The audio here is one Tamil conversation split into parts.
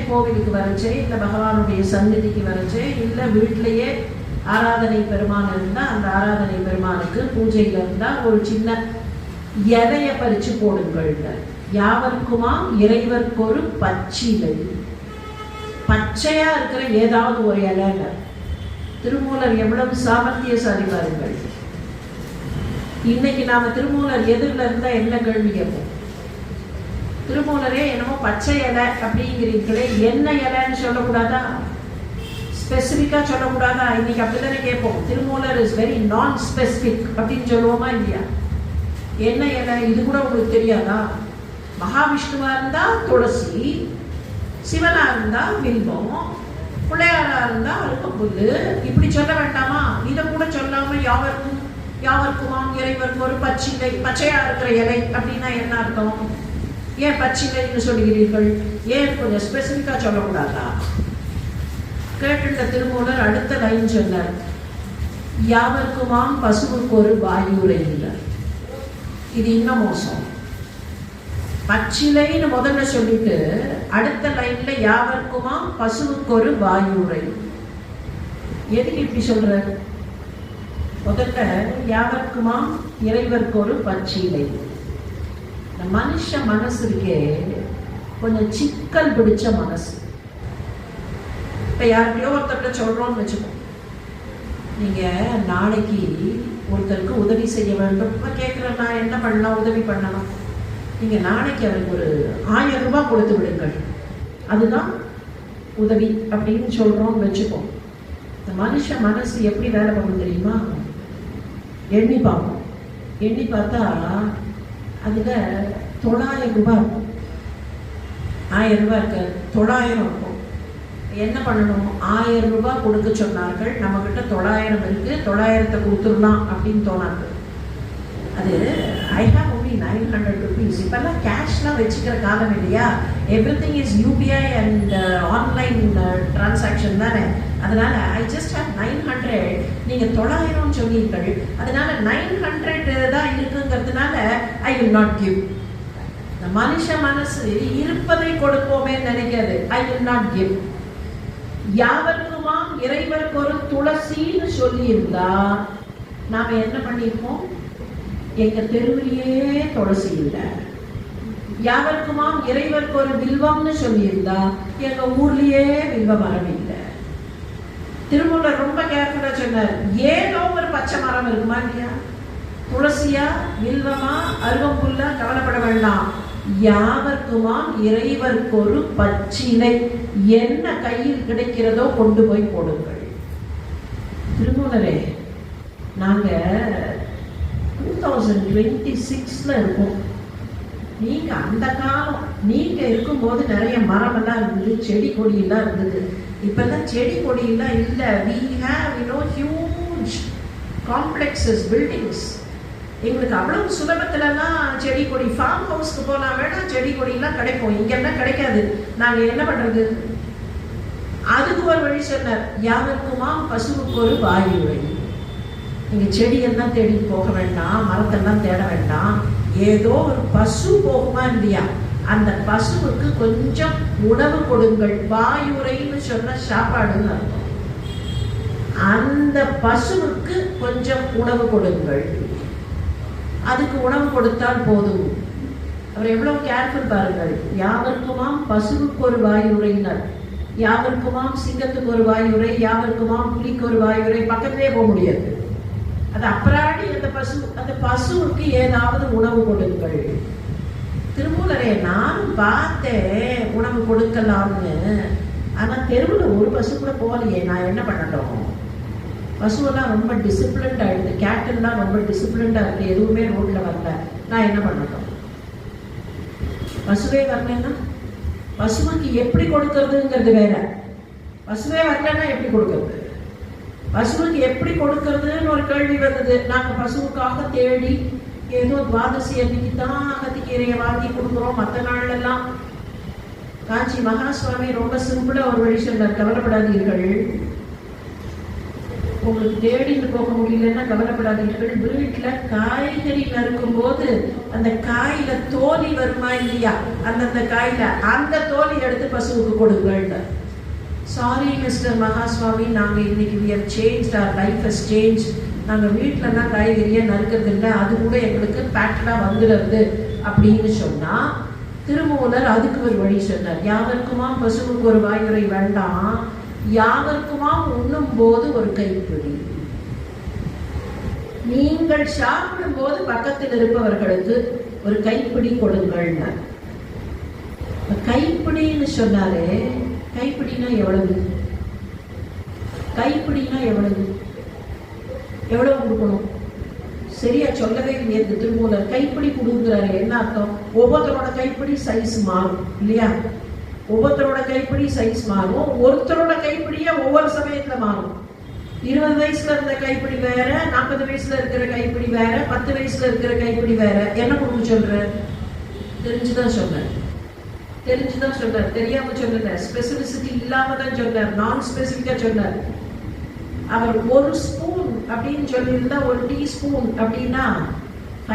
கோவிலுக்கு வரச்சே, இல்லை பகவானுடைய சந்நிதிக்கு வரச்சே, இல்லை வீட்டிலேயே ஆராதனை பெருமான் இருந்தால் அந்த ஆராதனை பெருமானுக்கு பூஜையில் இருந்தால் ஒரு சின்ன இலையை பறித்து போடுங்கள். யாவர்க்குமா இறைவர்க்கொரு பச்சிலை. பச்சையா இருக்கிற ஏதாவது ஒரு இலைங்க. திருமூலர் எவ்வளவு சாமர்த்தியசாலி பாருங்கள். இன்னைக்கு நாம திருமூலர் எதிரில் இருந்தா என்ன கேள்வி கேட்போம்? திருமூலரே என்னமோ பச்சை இலை அப்படிங்கிறீங்களே, என்ன இலைன்னு சொல்லக்கூடாதா? ஸ்பெசிஃபிக்கா சொல்லக்கூடாதா? இன்னைக்கு அப்படித்தானே கேட்போம். திருமூலர் இஸ் வெரி நான் ஸ்பெசிபிக் அப்படின்னு சொல்லுவோமா இல்லையா? என்ன இலை இது கூட உங்களுக்கு தெரியாதா? மகாவிஷ்ணுவா இருந்தா துளசி, சிவனா இருந்தா வில்வம், பிள்ளையாரா இருந்தா அருகம்புல்லு, இப்படி சொல்ல வேண்டாமா? இதை கூட சொல்லாம யாவர்க்குமாம் இறைவருக்கு ஒரு பச்சிலை, பச்சையா இருக்கிற இலை அப்படின்னா என்ன அர்த்தம்? ஏன் பச்சிலைன்னு சொல்லுகிறீர்கள்? ஏன் கொஞ்சம் ஸ்பெசிஃபிக்கா சொல்லக்கூடாதா? கேட்டுள்ள திருமூலர் அடுத்த லைன் சொன்னார், யாவர்க்குமாம் பசுவுக்கு ஒரு வாயுரை இல்லை. இது இன்னும் மோசம். பச்சிலைன்னு முதல்ல சொல்லிட்டு அடுத்த லைன்ல யாவர்க்குமாம் பசுவுக்கு ஒரு வாயுரை. எதுக்கு இப்படி சொல்ற? முதல்ல யாவர்க்குமாம் இறைவருக்கு ஒரு பச்சிலை. மனுஷ மனசு இருக்கே கொஞ்சம் சிக்கல் பிடிச்ச மனசு. இப்ப யார்கிட்டயோ ஒருத்தர்கிட்ட சொல்றோம்னு வச்சுக்கோ, நீங்க நாளைக்கு ஒருத்தருக்கு உதவி செய்ய வேண்டும். கேட்குறேன், நான் என்ன பண்ணலாம், உதவி பண்ணணும். நீங்க நாளைக்கு அவருக்கு ஒரு 1000 ரூபாய் கொடுத்து விடுங்கள், அதுதான் உதவி அப்படின்னு சொல்றோம்னு வச்சுக்கோ. இந்த மனுஷ மனசு எப்படி வேலை பண்ணணும் தெரியுமா? எண்ணி பார்ப்போம். எண்ணி பார்த்தா அதுல 900 ரூபாய் இருக்கும். 1000 ரூபாய் இருக்க 900 இருக்கும். என்ன பண்ணணும்? 1000 ரூபாய் கொடுக்க சொன்னார்கள், நம்ம கிட்ட 900 இருக்கு, 900 கொடுத்துடலாம் அப்படின்னு தோணாது. அது ஐ ஹாவ் ஒன்லி 900 rupees. இப்பெல்லாம் கேஷ்லாம் வச்சுக்கிற காலம் இல்லையா? Everything is UPI and online transaction தானே. அதனால ஐ ஜஸ்ட் ஹேவ் 900. நீங்க 900 சொன்னீர்கள், அதனால 900 தான் இருக்குங்கிறதுனால ஐ வில் நாட் கிவ். இந்த மனுஷ மனசு இருப்பதை கொடுப்போமே நினைக்கிறது. I will not give. யாவர்க்குமாம் இறைவருக்கு ஒரு துளசின்னு சொல்லி இருந்தா நாம என்ன பண்ணிருப்போம்? எங்க தெருவிலேயே துளசி இல்லை. யாவர்க்குமாம் இறைவருக்கு ஒரு வில்வம்னு சொல்லி இருந்தா எங்க ஊர்லயே வில்வ மரம் இல்லை. திருமூலர் ரொம்ப கேர்ஃபுல்லா சொன்னார், ஏதோ ஒரு பச்சை மரம் இருக்குமா இல்லையா? துளசியா, வில்வமா, அருகம்புல்லா கவலைப்பட வேண்டாம். யாவர்க்குமாம் இறைவருக்கு ஒரு பச்சிலை, என்ன கையில் கிடைக்கிறதோ கொண்டு போய் போடுங்கள். திருமூலரே, நாங்க 2026ல இருக்கோம். நீங்க அந்த காலம் நீங்க இருக்கும்போது நிறைய மரம் எல்லாம் இருந்தது, செடி கொடி எல்லாம் இருந்தது. இப்பெல்லாம் செடி கொடி எல்லாம் இல்ல. we have huge complexes, buildings. எங்களுக்கு அவ்வளவு சுலபத்துலலாம் செடி கொடி, ஃபார்ம் ஹவுஸ்க்கு போனா வேணா செடி கொடி எல்லாம் கிடைக்கும், இங்கெல்லாம் கிடைக்காது. நாங்க என்ன பண்றது? அதுக்கு ஒரு வழி சொன்னார், யாவர்க்குமாம் பசுவுக்கு ஒரு வாயுரை. நீங்க செடியெல்லாம் தேடி போக வேண்டாம், மரத்தெல்லாம் தேட வேண்டாம். ஏதோ ஒரு பசு போகுமா இல்லையா, அந்த பசுவுக்கு கொஞ்சம் உணவு கொடுங்கள். வாயுரைன்னு சொன்ன சாப்பாடுன்னு அர்த்தம். அந்த பசுவுக்கு கொஞ்சம் உணவு கொடுங்கள். அதுக்கு உணவு கொடுத்தால் போதும். அவர் எவ்வளவு கேர்ஃபுல் பாருங்கள். யாவர்க்குமாம் பசுவுக்கு ஒரு வாயுரையினர், யாவர்க்குமாம் சிங்கத்துக்கு ஒரு வாயுரை, யாவர்க்குமாம் புலிக்கு ஒரு வாயுரை. பக்கத்திலே போக முடியாது. அது அப்புறாடி அந்த பசுவுக்கு ஏதாவது உணவு கொடுங்கள். திருமூலரே, நானும் பார்த்தேன் உணவு கொடுக்கலாம்னு, ஆனா தெருவில் ஒரு பசு கூட போகலையே, நான் என்ன பண்ணட்டும்? பசுவெல்லாம் ரொம்ப டிசிப்ளின்ட் ஆயிடுது, கேட்டல்லாம் ரொம்ப டிசிப்ளின்டா இருக்கு, எதுவுமே ரோட்ல வரல, நான் என்ன பண்ணட்டும்? பசுவே வரலன்னா பசுவுக்கு எப்படி கொடுக்கறதுங்கிறது வேற. பசுவே வரலன்னா எப்படி கொடுக்கறது? பசுவுக்கு எப்படி கொடுக்கறதுன்னு ஒரு கேள்வி வந்தது. நாங்க பசுவுக்காக தேடி ஏதோ துவாதசி அன்னைக்கு தான் அகத்திக்கீரையை வாங்கி கொடுக்குறோம். மற்ற நாள் எல்லாம் காஞ்சி மகா சுவாமி ரொம்ப சிம்பிளா ஒரு வழி சொன்னார், கவலைப்படாதீர்கள். உங்களுக்கு தேடிட்டு போக முடியலன்னா கவலைப்படாதீர்கள். வீட்டுல காய்கறி நறுக்கும் போது அந்த காயில தோலி வருமா இல்லையா, அந்தந்த காயில அந்த தோலி எடுத்து பசுவுக்கு கொடுங்க. சாரி மிஸ்டர் மகாஸ்வாமி, நாங்க இன்னைக்கு we have changed, our life has changed. நாங்க வீட்டுலலாம் காய்கறியை நறுக்கிறது இல்லை, அது கூட எங்களுக்கு பேக்கெட்டா வந்துடுறது அப்படின்னு சொன்னா திருமூலர் அதுக்கு ஒரு வழி சொன்னார். யாவருக்குமாம் பசுவுக்கு ஒரு வாயுரை வேண்டாம், யாவருக்குமாம் உண்ணும் போது ஒரு கைப்பிடி. நீங்கள் சாப்பிடும் போது பக்கத்தில் இருப்பவர்களுக்கு ஒரு கைப்பிடி கொடுங்கள். கைப்பிடின்னு சொன்னாரு. கைப்பிடினா எவ்வளவு? கைப்பிடினா எவ்வளவு? எவ்வளவு கொடுக்கணும்? சரியா சொல்லவே இல்லையா திருமூலர். கைப்பிடி கொடுக்குறாரு, என்ன அர்த்தம்? ஒவ்வொருத்தரோட கைப்பிடி சைஸ் மாறும் இல்லையா? ஒவ்வொருத்தரோட கைப்பிடி சைஸ் மாறும். ஒருத்தரோட கைப்பிடியே ஒவ்வொரு சமயத்துல மாறும். 20 வயசுல இருந்த கைப்பிடி வேற, 40 வயசுல இருக்கிற கைப்பிடி வேற, 10 வயசுல இருக்கிற கைப்பிடி வேற. என்ன கொடுக்க சொல்ற? தெரிஞ்சுதான் சொல்றேன், தெரிஞ்சுதான் சொல்றார், தெரியாம சொல்லல. ஸ்பெசிபிசிட்டி இல்லாம தான் சொல்றார், நான் ஸ்பெசிபிக்கா சொல்றார். அவர் ஒரு ஸ்பூன் அப்படின்னு சொல்லியிருந்தா, ஒரு டீஸ்பூன் அப்படின்னா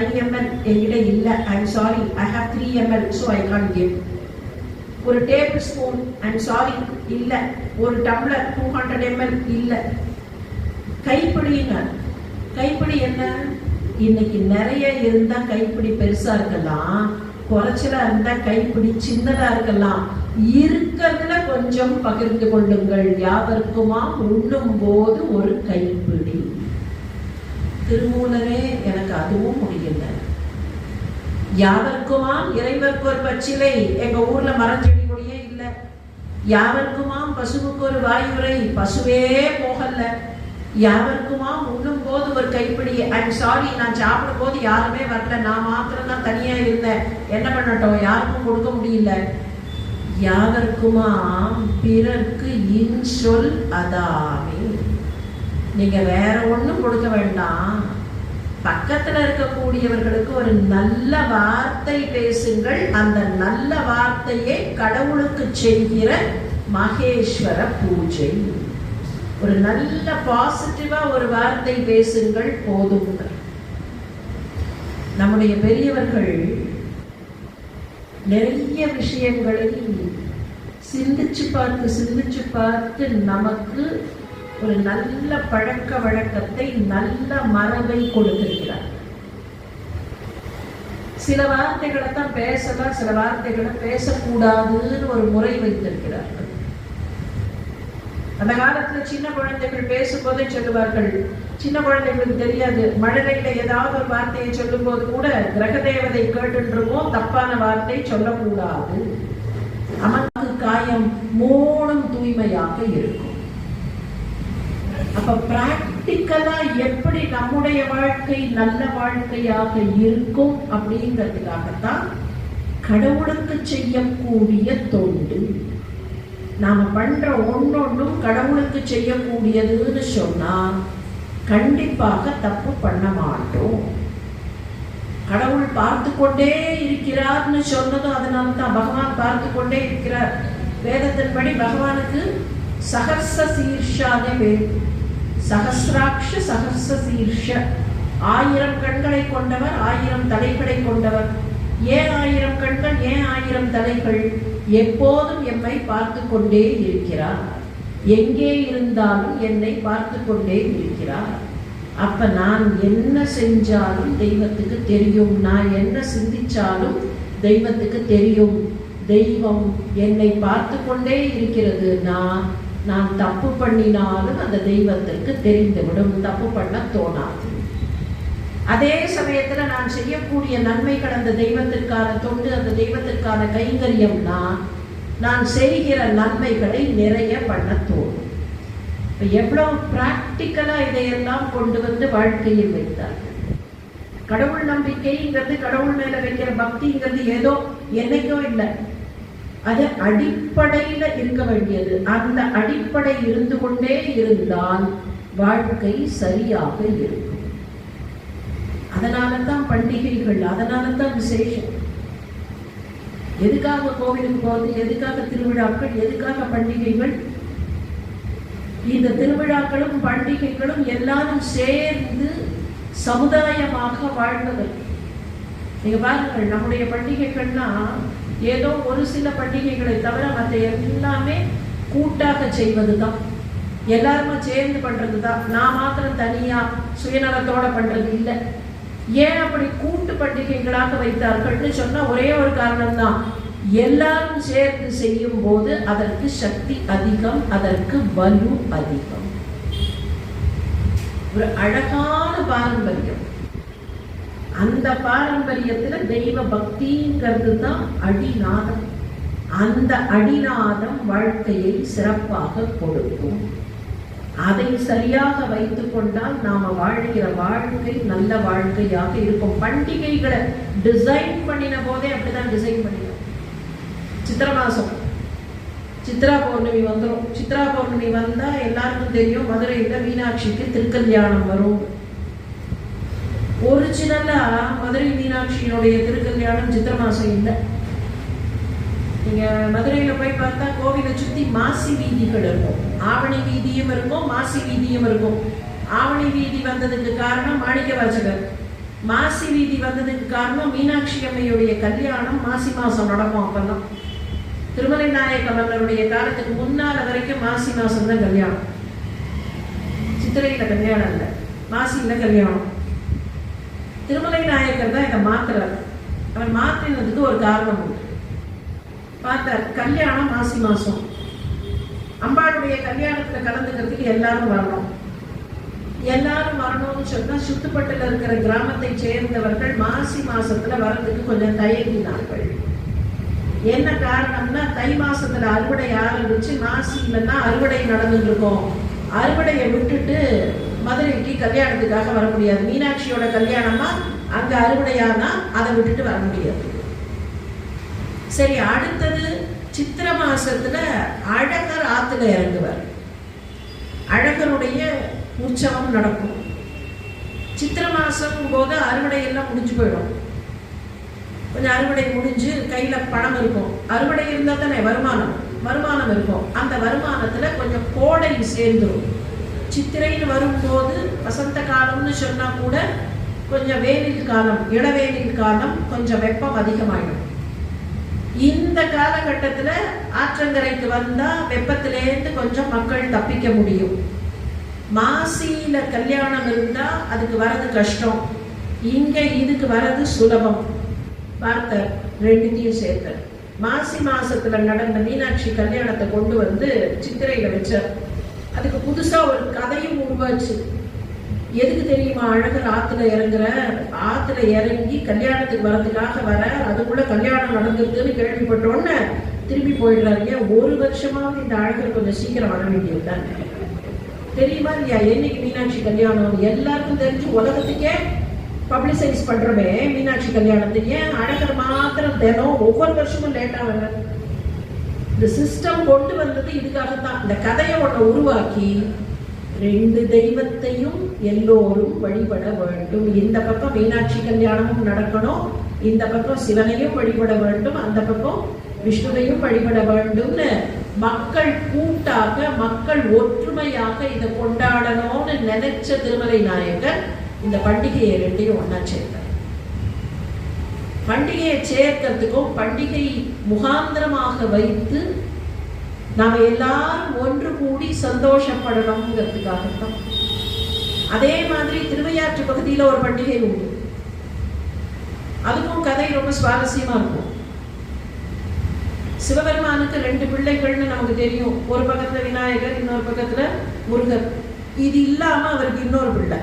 5 ml என்கிட்ட இல்ல, I'm sorry, I have 3 ml, so I can't give. ஒரு டேபிள் ஸ்பூன், ஐம் சாரி, இல்ல. ஒரு டம்ளர் 200 ml இல்ல. கைப்பிடிங்க. கைப்பிடி என்ன? இன்னைக்கு நிறைய இருந்தா கைப்பிடி பெருசா இருக்கலாம், குறைச்சலா இருந்தா கைப்பிடி சின்னதா இருக்கலாம். இருக்கிறதுல கொஞ்சம் பகிர்ந்து கொள்ளுங்கள். யாவருக்குமா உண்ணும் போது ஒரு கைப்பிடி. திருமூலரே எனக்கு அதுவும் முடியல. யாவருக்குமாம் இறைவருக்கு ஒரு பச்சிலை. எங்க ஊர்ல மரஞ்செடி கொடியே இல்லை. யாவருக்குமாம் பசுவுக்கு ஒரு வாயுரை. பசுவே போகல. யாவருக்குமாம் உண்ணும் போது ஒரு கைப்பிடி. ஐம் சாரி, நான் சாப்பிடும் போது யாருமே வரல, நான் மாத்திரம் தான் தனியா இருந்தேன், என்ன பண்ணட்டும், யாருக்கும் கொடுக்க முடியல. யாவருக்குமாம் பிறர்க்கு இன்சொல் அதாமே. நீங்க வேற ஒண்ணும் கொடுக்க வேண்டாம், பக்கத்துல இருக்கக்கூடியவர்களுக்கு ஒரு நல்ல வார்த்தை பேசுங்கள். அந்த நல்ல வார்த்தையை கடவுளுக்கு செய்கிற மகேஸ்வர பூஜை. ஒரு நல்ல பாசிட்டிவா ஒரு வார்த்தை பேசுங்கள் போதும். நம்முடைய பெரியவர்கள் நிறைய விஷயங்களை சிந்திச்சு பார்த்து நமக்கு ஒரு நல்ல பழக்க வழக்கத்தை, நல்ல மரபை கொடுத்திருக்கிறார். சில வார்த்தைகளை தான் பேசலாம், சில வார்த்தைகளை பேசக்கூடாதுன்னு ஒரு முறை வைத்திருக்கிறார்கள். அந்த காலத்துல சின்ன குழந்தைகள் பேசும்போதே சொல்லுவார்கள், சின்ன குழந்தைகளுக்கு தெரியாது, மழலையில ஏதாவது ஒரு வார்த்தையை சொல்லும் போது கூட கிரக தேவதை கேட்டுருவோம், தப்பான வார்த்தை சொல்லக்கூடாது. அமக்கு காயம் மூணும் தூய்மையாக இருக்கும். அப்ப பிராக்டிக்கலா எப்படி நம்முடைய வாழ்க்கை நல்ல வாழ்க்கையாக இருக்கும் அப்படிங்கிறதுக்காகத்தான் கடவுளுக்கு செய்யக்கூடிய தொண்டு. நாம பண்ற ஒன்னொன்னும் கடவுளுக்கு செய்யக்கூடியதுன்னு சொன்னா கண்டிப்பாக தப்பு பண்ண மாட்டோம். கடவுள் பார்த்து கொண்டே இருக்கிறார்னு சொன்னதும் அதனால்தான். பகவான் பார்த்து கொண்டே இருக்கிறார். வேதத்தின்படி பகவானுக்கு சகர்ஷ சீர்ஷானே பேர். சகசிராட்ச சகர்ஷ சீர்ஷ. 1000 கண்களை கொண்டவர், 1000 தலைகளை கொண்டவர். ஏன் 1000 கண்கள், ஏன் 1000 தலைகள்? எப்போதும் எம்மை பார்த்து கொண்டே இருக்கிறார். எங்கே இருந்தாலும் என்னை பார்த்து கொண்டே இருக்கிறார். அப்ப நான் என்ன செஞ்சாலும் தெய்வத்துக்கு தெரியும், நான் என்ன சிந்திச்சாலும் தெய்வத்துக்கு தெரியும். தெய்வம் என்னை பார்த்து கொண்டே இருக்கிறது. நான் தப்பு பண்ணினாலும் அந்த தெய்வத்திற்கு தெரிந்துவிடும், தப்பு பண்ண தோணாது. அதே சமயத்துல நான் செய்யக்கூடிய நன்மைகள், அந்த தெய்வத்திற்கான தொண்டு, அந்த தெய்வத்திற்கான கைங்கரியம்னா நான் செய்கிற நன்மைகளை நிறைய பண்ண தோணும். எவ்வளவு பிராக்டிக்கலா இதையெல்லாம் கொண்டு வந்து வாழ்க்கையில் வைத்தார்கள். கடவுள் நம்பிக்கைங்கிறது, கடவுள் மேல வைக்கிற பக்திங்கிறது ஏதோ என்னைக்கோ இல்லை, அது அடிப்படையில இருக்க வேண்டியது. அந்த அடிப்படை இருந்து கொண்டே இருந்தால் வாழ்க்கை சரியாக இருக்கும். அதனாலதான் பண்டிகைகள், அதனாலதான் விசேஷம். எதுக்காக கோவிலுக்கு போறது, எதுக்காக திருவிழாக்கள், எதுக்காக பண்டிகைகள்? இந்த திருவிழாக்களும் பண்டிகைகளும் எல்லாரும் சேர்ந்து சமுதாயமாக வாழ்வது. நீங்க பாருங்கள், நம்முடைய பண்டிகைகள்னா ஏதோ ஒரு சில பண்டிகைகளை தவிர மற்ற எல்லாமே கூட்டாக செய்வதுதான், எல்லாருமே சேர்ந்து பண்றதுதான். நான் மாத்திரம் தனியா சுயநலத்தோட பண்றது இல்லை. ஏன் அப்படி கூட்டு பண்டிகைகளாக வைத்தார்கள்னு சொன்னா ஒரே ஒரு காரணம் தான், எல்லாரும் சேர்ந்து செய்யும் போது அதற்கு சக்தி அதிகம், அதற்கு வலு அதிகம். ஒரு அழகான பாரம்பரியம். அந்த பாரம்பரியத்துல தெய்வ பக்திங்கிறது தான் அடிநாதம். அந்த அடிநாதம் வாழ்க்கையை சிறப்பாக கொடுக்கும். அதை சரியாக வைத்துக் கொண்டால் நாம வாழ்கிற வாழ்க்கை நல்ல வாழ்க்கையாக இருக்கும். பண்டிகைகளை டிசைன் பண்ணின போதே அப்படிதான் டிசைன் பண்ணினோம். சித்திரை மாசம் சித்ரா பௌர்ணமி வந்துடும். சித்ரா பௌர்ணமி வந்தா எல்லாருக்கும் தெரியும், மதுரையில மீனாட்சிக்கு திருக்கல்யாணம் வரும். ஒரிஜினலா மதுரை மீனாட்சியினுடைய திருக்கல்யாணம் சித்திரை மாசம் இல்லை. நீங்க மதுரையில போய் பார்த்தா கோவிலை சுத்தி மாசி வீதிகள் இருக்கும். ஆவணி வீதியும் இருக்கும், மாசி வீதியும் இருக்கும். ஆவணி வீதி வந்ததுக்கு காரணம் மாணிக்க வாசகர். மாசி வீதி வந்ததுக்கு காரணம் மீனாட்சி அம்மையுடைய கல்யாணம் மாசி மாசம் நடக்கும். அப்பெல்லாம் திருமலை நாயக்க மன்னருடைய காலத்துக்கு முன்னால வரைக்கும் மாசி மாசம் தான் கல்யாணம். சித்திரையில கல்யாணம் இல்லை, மாசியில கல்யாணம். திருமலை நாயக்கர் தான் இதை மாத்துறாரு. அவர் மாற்றினதுக்கு ஒரு காரணம் உண்டு. பார்த்தார், கல்யாணம் மாசி மாசம், அம்பாளுடைய கல்யாணத்துல கலந்துக்கிறதுக்கு எல்லாரும் வரணும். எல்லாரும் வரணும்னு சொன்னா சுத்துப்பட்டுல இருக்கிற கிராமத்தை சேர்ந்தவர்கள் மாசி மாசத்துல வர்றதுக்கு கொஞ்சம் தயங்கினார்கள். என்ன காரணம்னா, தை மாசத்துல அறுவடை ஆரம்பிச்சு மாசியிலன்னா அறுவடை நடந்துட்டு இருக்கும். அறுவடையை விட்டுட்டு மதுரைக்கு கல்யாணத்துக்காக வர முடியாது. மீனாட்சியோட கல்யாணமா அங்க அறுவடையானா அதை விட்டுட்டு வர முடியாது. சரி, அடுத்தது சித்திரை மாசத்துல அழகர் ஆத்துல இறங்குவார். அழகருடைய உற்சவம் நடக்கும். சித்திரை மாசம் போது அறுவடை எல்லாம் முடிஞ்சு போயிடும். கொஞ்சம் அறுவடை முடிஞ்சு கையில பணம் இருக்கும். அறுவடை இருந்தா தானே வருமானம் இருக்கும். அந்த வருமானத்துல கொஞ்சம் கோடை சேர்ந்துடும். சித்திரைன்னு வரும்போது வசந்த காலம்னு சொன்னா கூட கொஞ்சம் வெயில் காலம், இளவேனில் காலம், கொஞ்சம் வெப்பம் அதிகமாயிடும். இந்த காலகட்டத்துல ஆற்றங்கரைக்கு வந்தா வெப்பத்திலேருந்து கொஞ்சம் மக்கள் தப்பிக்க முடியும். மாசியில கல்யாணம் இருந்தா அதுக்கு வர்றது கஷ்டம், இங்க இதுக்கு வர்றது சுலபம். பார்த்த ரெண்டுத்தையும் சேர்த்த மாசி மாசத்துல நடந்த மீனாட்சி கல்யாணத்தை கொண்டு வந்து சித்திரையில வச்சார். அதுக்கு புதுசா ஒரு கதையும் உருவாச்சு. எதுக்கு தெரியுமா? அழகர் ஆத்துல இறங்குற, ஆத்துல இறங்கி கல்யாணத்துக்கு வர்றதுக்காக வர, அதுக்குள்ள கல்யாணம் நடந்துருக்குன்னு கேள்விப்பட்டோன்னு திரும்பி போயிடுறாங்க. ஒரு வருஷமாவது இந்த அழகர் கொஞ்சம் சீக்கிரம் வர வேண்டியதுதான். தெரியுமா இல்லையா என்னைக்கு மீனாட்சி கல்யாணம்? எல்லாருக்கும் தெரிஞ்சு உலகத்துக்கே பப்ளிசைஸ் பண்றமே மீனாட்சி கல்யாணத்தை. ஏன் அழகர் மாத்திரம் தினம் ஒவ்வொரு வருஷமும் லேட்டா வர? இந்த சிஸ்டம் கொண்டு வந்தது இதுக்காகத்தான். இந்த கதையை ஒன்றை உருவாக்கி ரெண்டு தெய்வத்தையும் எல்லோரும் வழிபட வேண்டும். இந்த பக்கம் மீனாட்சி கல்யாணமும் நடக்கணும், இந்த பக்கம் சிவனையும் வழிபட வேண்டும், அந்த பக்கம் விஷ்ணுவையும் வழிபட வேண்டும்னு மக்கள் கூட்டாக, மக்கள் ஒற்றுமையாக இதை கொண்டாடணும்னு நினைச்ச திருமலை நாயக்கர் இந்த பண்டிகையை ரெண்டையும் ஒன்னா சேர்த்தார். பண்டிகையை சேர்க்கிறதுக்கும் பண்டிகை முகாந்திரமாக வைத்து நாம எல்லாரும் ஒன்று கூடி சந்தோஷப்படணுங்கிறதுக்காகத்தான். அதே மாதிரி திருவையாற்று பகுதியில ஒரு பண்டிகை உண்டு. அதுக்கும் கதை ரொம்ப சுவாரஸ்யமா இருக்கும். சிவபெருமானுக்கு ரெண்டு பிள்ளைகள்னு நமக்கு தெரியும். ஒரு பக்கத்துல விநாயகர், இன்னொரு பக்கத்துல முருகர். இது இல்லாம அவருக்கு இன்னொரு பிள்ளை.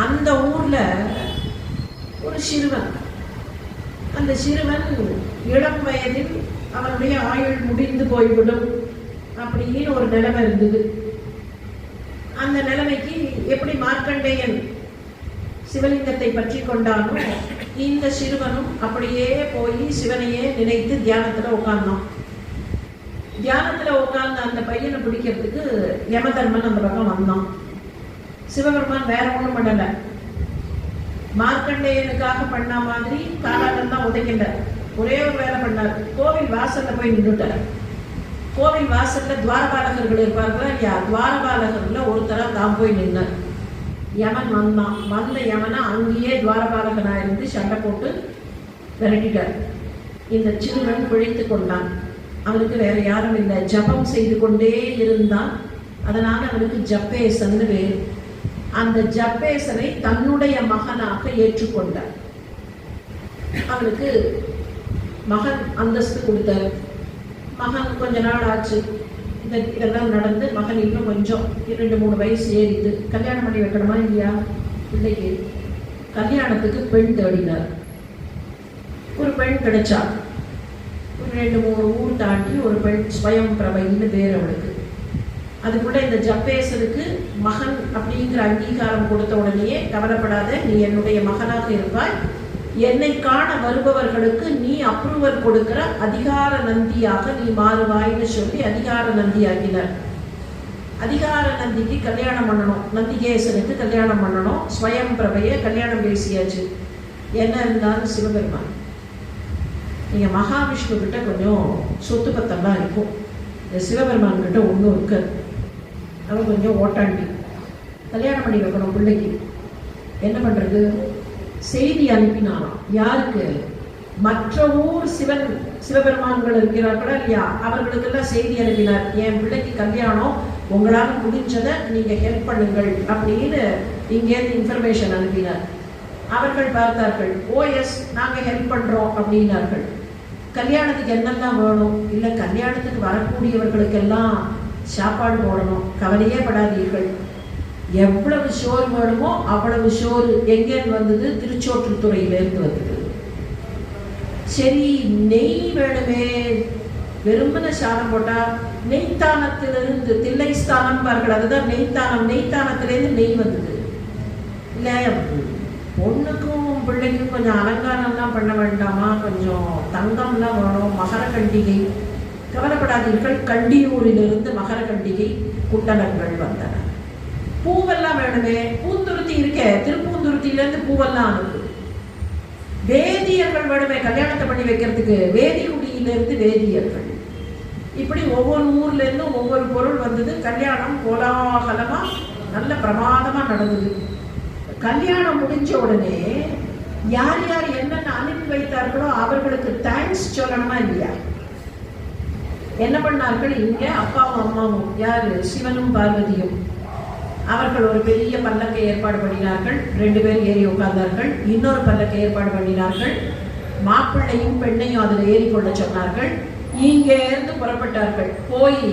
அந்த ஊர்ல ஒரு சிறுவன். அந்த சிறுவன் இளம் வயதில் அவனுடைய ஆயுள் முடிந்து போய்விடும் அப்படின்னு ஒரு நிலைமை இருந்தது. அந்த நிலைமைக்கு எப்படி மார்க்கண்டேயன் சிவலிங்கத்தை பற்றி கொண்டானோ, இந்த சிறுவனும் அப்படியே போய் சிவனையே நினைத்து தியானத்துல உட்கார்ந்தான். தியானத்துல உட்கார்ந்த அந்த பையனை பிடிக்கிறதுக்கு யமதர்மன் அந்த பக்கம் வந்தான். சிவபெருமான் வேற ஒண்ணும் பண்ணல, மார்க்கண்டேயனுக்காக பண்ண மாதிரி காலாலெல்லாம் உதைக்கின்ற ஒரே ஒரு வேலை பண்ணார். கோவில் வாசல்ல போய் நின்றுட்டார். கோவில் வாசல்ல துவாரபாலகர்கள் இருப்பார்களா இல்லையா? துவாரபாலகர்ல ஒருத்தரா தான் போய் நின்னார். யமன் வந்தான். வந்த யமனை அங்கேயே துவாரபாலகனா இருந்து சண்டை போட்டு விரட்டிட்டார். இந்த சிறுவன் பிழைத்து கொண்டான். அவனுக்கு வேற யாரும் இல்லை, ஜபம் செய்து கொண்டே இருந்தான். அதனால அவனுக்கு ஜப்பேசன் வேறு. அந்த ஜப்பேசனை தன்னுடைய மகனாக ஏற்றுக்கொண்டார். அவனுக்கு மகன் அந்தஸ்து கொடுத்தார். மகன் கொஞ்ச நாள் ஆச்சு, இதெல்லாம் நடந்து மகன் இன்னும் கொஞ்சம் 2-3 வயசு ஏறிது. கல்யாணம் பண்ணி வைக்கணுமா இல்லையா? பிள்ளைக்கு கல்யாணத்துக்கு பெண் தேடினார். ஒரு பெண் கிடைச்சா. ஒரு 2-3 ஊர் தாண்டி ஒரு பெண் ஸ்வயம் பிரபைன்னு பேர் அவளுக்கு. அதுக்குள்ள இந்த ஜப்பேசனுக்கு மகன் அப்படிங்கிற அங்கீகாரம் கொடுத்த உடனேயே, கவலைப்படாத, நீ என்னுடைய மகனாக இருப்பாய், என்னை காண வருபவர்களுக்கு நீ அப்ரூவல் கொடுக்கிற அதிகார நந்தியாக நீ மாறுவாய்ன்னு சொல்லி அதிகார நந்தி ஆகினார். அதிகார நந்திக்கு கல்யாணம் பண்ணணும், நந்திகேசனுக்கு கல்யாணம் பண்ணணும். ஸ்வயம் பிரபையை கல்யாணம் பேசியாச்சு. என்ன இருந்தாலும் சிவபெருமான், நீங்க மகாவிஷ்ணு கிட்ட கொஞ்சம் சொத்து பத்தெல்லாம் இருக்கும், இந்த சிவபெருமான் கிட்ட ஒன்றும் இருக்காது. அவன் கொஞ்சம் ஓட்டாண்டி. கல்யாணம் பண்ணி வைக்கணும் பிள்ளைக்கு. என்ன பண்றது? செய்தி அனுப்பினாராம். யாருக்கு? மற்ற ஊர் சிவபெருமான்கள் இருக்கிறார்களா இல்லையா, அவர்களுக்கெல்லாம் செய்தி அனுப்பினார். என் பிள்ளைக்கு கல்யாணம், உங்களால் முடிஞ்சதை நீங்க ஹெல்ப் பண்ணுங்கள் அப்படின்னு இங்கேருந்து இன்ஃபர்மேஷன் அனுப்பினார். அவர்கள் பார்த்தார்கள். ஓஎஸ், நாங்க ஹெல்ப் பண்றோம் அப்படின்னார்கள். கல்யாணத்துக்கு என்னெல்லாம் வேணும்? இல்லை, கல்யாணத்துக்கு வரக்கூடியவர்களுக்கெல்லாம் சாப்பாடு போடணும், கவலையே படாதீர்கள். எவ்வளவு சோறு வேணுமோ அவ்வளவு சோறு. எங்கேருந்து வந்தது? திருச்சோற்றுத்துறையிலேருந்து வந்தது. சரி, நெய் வேணுமே, வெறுமன சாதம் போட்டா, நெய்த்தானத்திலிருந்து, தில்லை ஸ்தானம் பார்கள், அதுதான் நெய்த்தானம். நெய்த்தானத்திலேருந்து நெய் வந்தது. இல்லை, பொண்ணுக்கும் பிள்ளைக்கும் கொஞ்சம் அலங்காரம்லாம் பண்ண வேண்டாமா, கொஞ்சம் தங்கம்லாம் வேணும், மகர கண்டிகை. கவலைப்படாதீர்கள், கண்டியூரிலிருந்து மகர கண்டிகை குண்டலங்கள் வந்தன. பூவெல்லாம் வேணுமே, பூந்துருத்தி இருக்க, திருப்பூந்துருத்தியிலேருந்து பூவெல்லாம் அனுப்பு. வேதியர்கள் வேணுமே கல்யாணத்தை பண்ணி வைக்கிறதுக்கு, வேதிகுடியிலிருந்து வேதியர்கள். இப்படி ஒவ்வொரு ஊர்ல இருந்தும் ஒவ்வொரு பொருள் வந்தது. கல்யாணம் கோலாகலமா நல்ல பிரமாதமா நடந்தது. கல்யாணம் முடிஞ்ச உடனே யார் யார் என்னென்ன அனுப்பி வைத்தார்களோ அவர்களுக்கு தேங்க்ஸ் சொல்லணுமா இல்லையா? என்ன பண்ணார்கள்? இங்க அப்பாவும் அம்மாவும், யாரு? சிவனும் பார்வதியும். அவர்கள் ஒரு பெரிய பல்லக்கை ஏற்பாடு பண்ணினார்கள். 2 பேர் ஏறி உட்கார்ந்தார்கள். இன்னொரு பல்லக்கை ஏற்பாடு பண்ணினார்கள். மாப்பிள்ளையும் பெண்ணையும் அதில் ஏறிக்கொள்ள சொன்னார்கள். இங்க இருந்து புறப்பட்டார்கள். போய்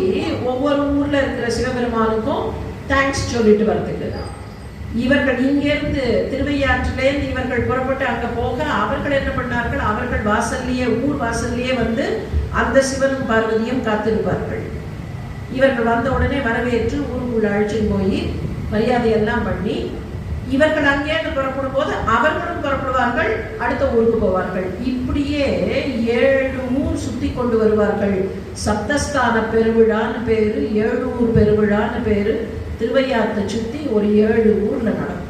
ஒவ்வொரு ஊர்ல இருக்கிற சிவபெருமானுக்கும் தேங்க்ஸ் சொல்லிட்டு வரதுக்கு. இவர்கள் இங்கிருந்து திருவையாற்றிலேருந்து இவர்கள் புறப்பட்டு அங்க போக, அவர்கள் என்ன பண்ணார்கள்? அவர்கள் வாசல்லையே, ஊர் வாசல்லையே வந்து அந்த சிவனும் பார்வதியும் காத்திருப்பார்கள். இவர்கள் வந்த உடனே வரவேற்று ஊருக்குள்ள அழைச்சிட்டு போய் மரியாதையெல்லாம் பண்ணி, இவர்கள் அங்கேருந்து புறப்படும் போது அவர்களும் புறப்படுவார்கள், அடுத்த ஊருக்கு போவார்கள். இப்படியே 7 ஊர் சுத்தி கொண்டு வருவார்கள். சப்தஸ்தான பெருவிழான்னு பேரு, 7 ஊர் பெருவிழான்னு பேரு. திருவையாற்றை சுத்தி ஒரு 7 ஊர்ல நடக்கும்.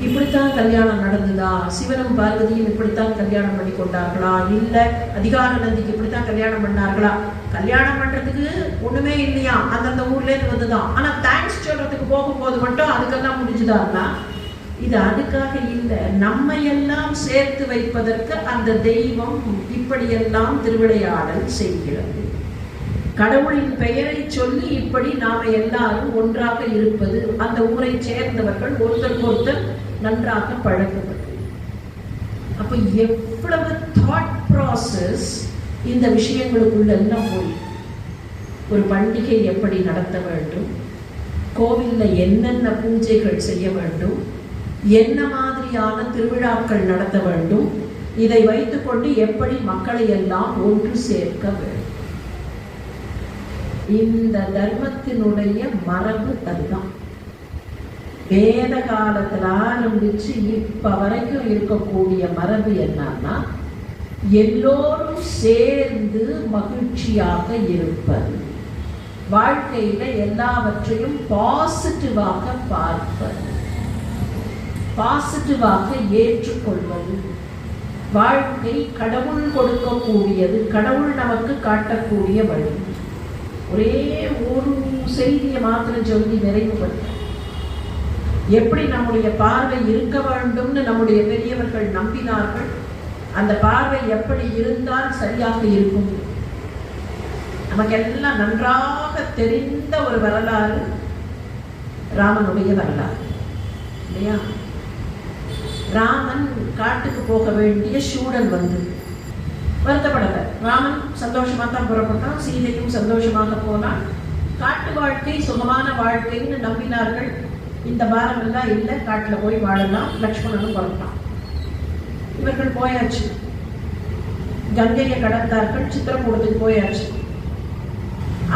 இப்படித்தான் கல்யாணம் நடந்ததா? சிவனும் பார்வதியும் இப்படித்தான் கல்யாணம் பண்ணி கொண்டார்களா? இல்ல அதிகார நந்திக்கு இப்படித்தான் கல்யாணம் பண்ணார்களா? கல்யாணம் பண்றதுக்கு ஒண்ணுமே இல்லையா, அந்தந்த ஊர்ல இருந்து வந்துதான். ஆனா தேங்க்ஸ் சொல்றதுக்கு போகும்போது மட்டும் அதுக்கெல்லாம் முடிஞ்சுதாங்களா? இது அதுக்காக இல்லை, நம்மை எல்லாம் சேர்த்து வைப்பதற்கு அந்த தெய்வம் இப்படியெல்லாம் திருவிளையாடல் செய்கிறது. கடவுளின் பெயரை சொல்லி இப்படி நாம எல்லாரும் ஒன்றாக இருப்பது, அந்த ஊரை சேர்ந்தவர்கள் ஒருத்தருக்கு ஒருத்தர் நன்றாக பழகுவது. அப்ப எவ்வளவு தாட் ப்ராசஸ் இந்த விஷயங்களுக்குள்ள எல்லாம் போய், ஒரு பண்டிகை எப்படி நடத்த வேண்டும், கோவில்ல என்னென்ன பூஜைகள் செய்ய வேண்டும், என்ன மாதிரியான திருவிழாக்கள் நடத்த வேண்டும், இதை வைத்துக்கொண்டு எப்படி மக்களை எல்லாம் ஒன்று சேர்க்க வேண்டும். இந்த தர்மத்தினுடைய மரபு அதுதான். வேத காலத்துல ஆரம்பிச்சு இப்ப வரைக்கும் இருக்கக்கூடிய மரபு என்னன்னா, எல்லோரும் சேர்ந்து மகிழ்ச்சியாக இருப்பது, வாழ்க்கையில எல்லாவற்றையும் பாசிட்டிவாக பார்ப்பது, பாசிட்டிவாக ஏற்றுக்கொள்வது. வாழ்க்கை கடவுள் கொடுக்கக்கூடியது, கடவுள் நமக்கு காட்டக்கூடிய வழி. ஒரே ஒரு செய்தியை மாத்திரம் சொல்லி நிறைவுபடுத்த, எப்படி நம்முடைய பார்வை இருக்க வேண்டும்னு நம்முடைய பெரியவர்கள் நம்பினார்கள், அந்த பார்வை எப்படி இருந்தால் சரியாக இருக்கும். நமக்கெல்லாம் நன்றாக தெரிந்த ஒரு வரலாறு ராமனுடைய வரலாறு இல்லையா? ராமன் காட்டுக்கு போக வேண்டிய சூழல் வந்து வருத்தப்படலை. ராமன் சந்தோஷமா தான் புறப்பட்டான், சீதையும் சந்தோஷமாக போனான். காட்டு வாழ்க்கை சுகமான வாழ்க்கைன்னு நம்பினார்கள். இந்த பாரம் எல்லாம் இல்லை, காட்டில் போய் வாழலாம். லக்ஷ்மணனும் புறப்பட்டான். இவர்கள் போயாச்சு, கங்கையை கடந்தார்கள், சித்திரக்கூடத்துக்கு போயாச்சு.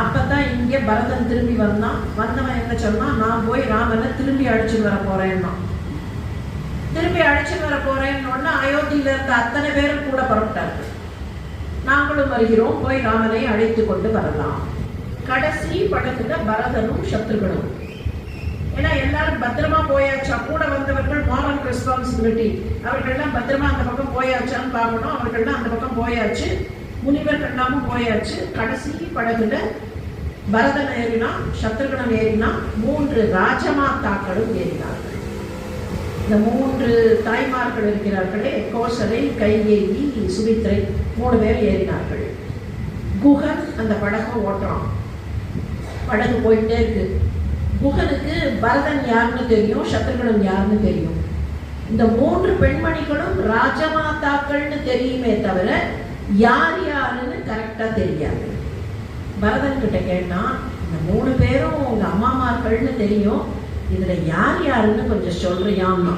அப்பதான் இங்கே பரதன் திரும்பி வந்தவன் என்ன சொன்னான், நான் போய் ராமனை திரும்பி அழைச்சிட்டு வர போறேன்னா. திரும்பி அழைச்சிட்டு வர போறேன்னு அயோத்தியில இருந்த அத்தனை பேரும் கூட புறப்பட்டார்கள். நாங்களும் வருகிறோம், போய் ராமனை அழைத்து கொண்டு வரலாம். கடைசி படத்துல பரதனும் சத்ருகனும், ஏன்னா எல்லாரும் பத்திரமா போயாச்சா, கூட வந்தவர்கள் மாரல் ரெஸ்பான்சிபிலிட்டி, அவர்கள்லாம் பத்திரமா அந்த பக்கம் போயாச்சான்னு பார்க்கணும். அவர்கள்லாம் அந்த பக்கம் போயாச்சு, முனிவர்கள்லாமும் போயாச்சு. கடைசி படகுல பரதன் ஏறினா, சத்ருகனன் ஏறினா, 3 ராஜமாத்தாக்களும் ஏறினார்கள். இந்த 3 தாய்மார்கள் இருக்கிறார்களே, கோசலை, கைகேயி, சுமித்ரை, 3 பேர் ஏறினார்கள். குகன் அந்த படகை ஓட்டுறான். படகு போயிட்டே இருக்கு. குகனுக்கு பரதன் யாருன்னு தெரியும், சத்ருகனன் யாருன்னு தெரியும். இந்த 3 பெண்மணிகளும் ராஜமாதாக்கள்னு தெரியுமே தவிர யார் யாருன்னு கரெக்டா தெரியாது. பரதன் கிட்ட கேட்டா, இந்த 3 பேரும் உங்க அம்மாமார்கள்னு தெரியும், இதுல யார் யாருன்னு கொஞ்சம் சொல்றியாம்மா.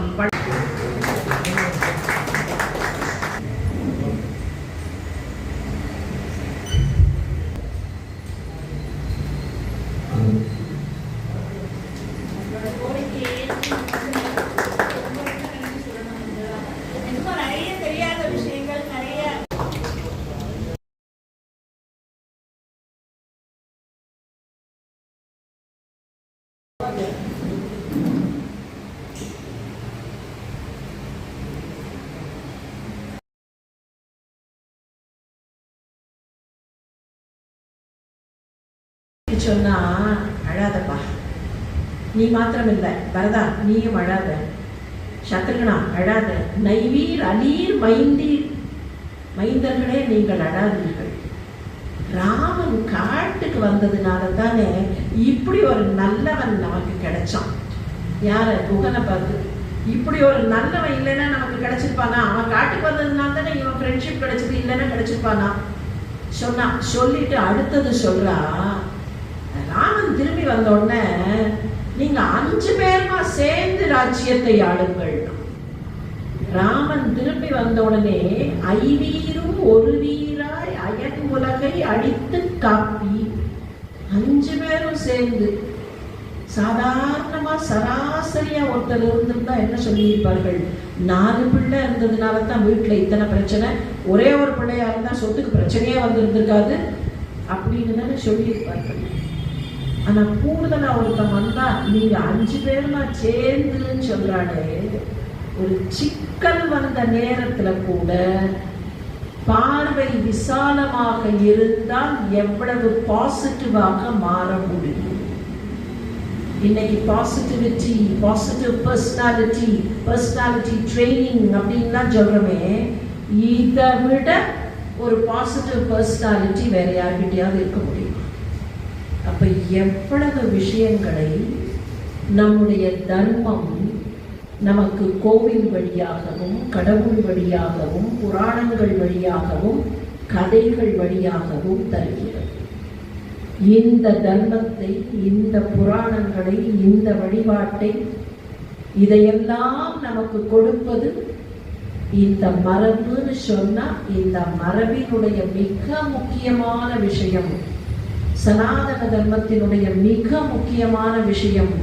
சொன்னா, அழாதப்பா, நீ மாத்திரம் இல்லை பரதா, நீயும் அழாத, சத்ருகனா அழாத, நைவீர் அலீர் மைந்தீர், மைந்தர்களே நீங்கள் அழாதீர்கள். ராமன் காட்டுக்கு வந்ததுனால தானே இப்படி ஒரு நல்லவன் நமக்கு கிடைச்சான். யார? குகனை பார்த்து. இப்படி ஒரு நல்லவன் இல்லைன்னா நமக்கு கிடைச்சிருப்பானா? அவன் காட்டுக்கு வந்ததுனால தானே இவன் ஃப்ரெண்ட்ஷிப் கிடைச்சது, இல்லைன்னா கிடைச்சிருப்பானா? சொன்னா. சொல்லிட்டு அடுத்தது சொல்றா, ராமன் திரும்பி வந்த உடனே நீங்க 5 பேருமா சேர்ந்து ராஜ்யத்தை ஆளுங்கள். ராமன் திரும்பி வந்த உடனே ஐவீரும் ஒரு வீராய் அயன் உலகை அடித்து காப்பி, 5 பேரும் சேர்ந்து. சாதாரணமா சராசரியா ஒருத்தர் இருந்திருந்தா என்ன சொல்லியிருப்பார்கள்? 4 பிள்ளை இருந்ததுனால தான் வீட்டுல இத்தனை பிரச்சனை, ஒரே ஒரு பிள்ளையா இருந்தா சொத்துக்கு பிரச்சனையே வந்திருந்திருக்காது அப்படின்னு தானே சொல்லியிருப்பார்கள். ஆனா கூடுதலா ஒருத்தன் வந்தா நீங்க 5 பேருமா சேர்ந்துன்னு சொல்றானே. ஒரு சிக்கல் வந்த நேரத்துல கூட பார்வை விசாலமாக இருந்தால் எவ்வளவு பாசிட்டிவாக மாற முடியும். இன்னைக்கு பாசிட்டிவிட்டி, பாசிட்டிவ் பர்சனாலிட்டி ட்ரைனிங் அப்படின்லாம் சொல்றோமே, இதை விட ஒரு பாசிட்டிவ் பர்சனாலிட்டி வேற யார்கிட்டயாவது இருக்க முடியும்? அப்ப எவ்வளவு விஷயங்களை நம்முடைய தர்மம் நமக்கு கோவில் வழியாகவும், கடவுள் வழியாகவும், புராணங்கள் வழியாகவும், கதைகள் வழியாகவும் தருகிறது. இந்த தர்மத்தை, இந்த புராணங்களை, இந்த வழிபாட்டை, இதையெல்லாம் நமக்கு கொடுப்பது இந்த மரபுன்னு சொன்னா, இந்த மரபினுடைய மிக முக்கியமான விஷயம், சனாதன தர்மத்தினுடைய மிக முக்கியமான விஷயம்,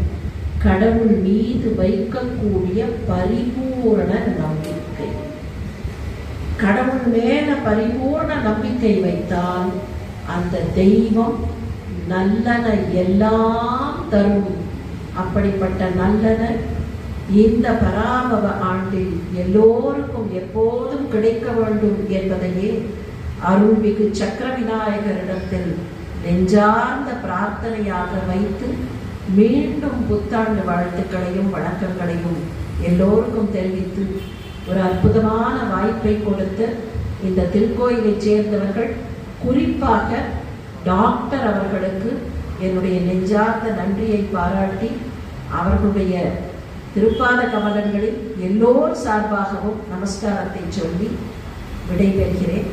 கடவுள் மீது வைக்கக்கூடிய பரிபூரண நம்பிக்கை. கடவுள் மேல பரிபூர்ண நம்பிக்கை வைத்தால் அந்த தெய்வம் நல்லன எல்லாம் தரும். அப்படிப்பட்ட நல்லன இந்த பராபவ ஆண்டில் எல்லோருக்கும் எப்போதும் கிடைக்க வேண்டும் என்பதையே அருள்மிகு சக்கர விநாயகரிடத்தில் நெஞ்சார்ந்த பிரார்த்தனையாக வைத்து மீண்டும் புத்தாண்டு வாழ்த்துக்களையும் வணக்கங்களையும் எல்லோருக்கும் தெரிவித்து ஒரு அற்புதமான வாய்ப்பை கொடுத்து இந்த திருக்கோயிலை சேர்ந்தவர்கள் குறிப்பாக டாக்டர் அவர்களுக்கு என்னுடைய நெஞ்சார்ந்த நன்றியை பாராட்டி அவர்களுடைய திருப்பாத கமலங்களில் எல்லோர் சார்பாகவும் நமஸ்காரத்தை சொல்லி விடைபெறுகிறேன்.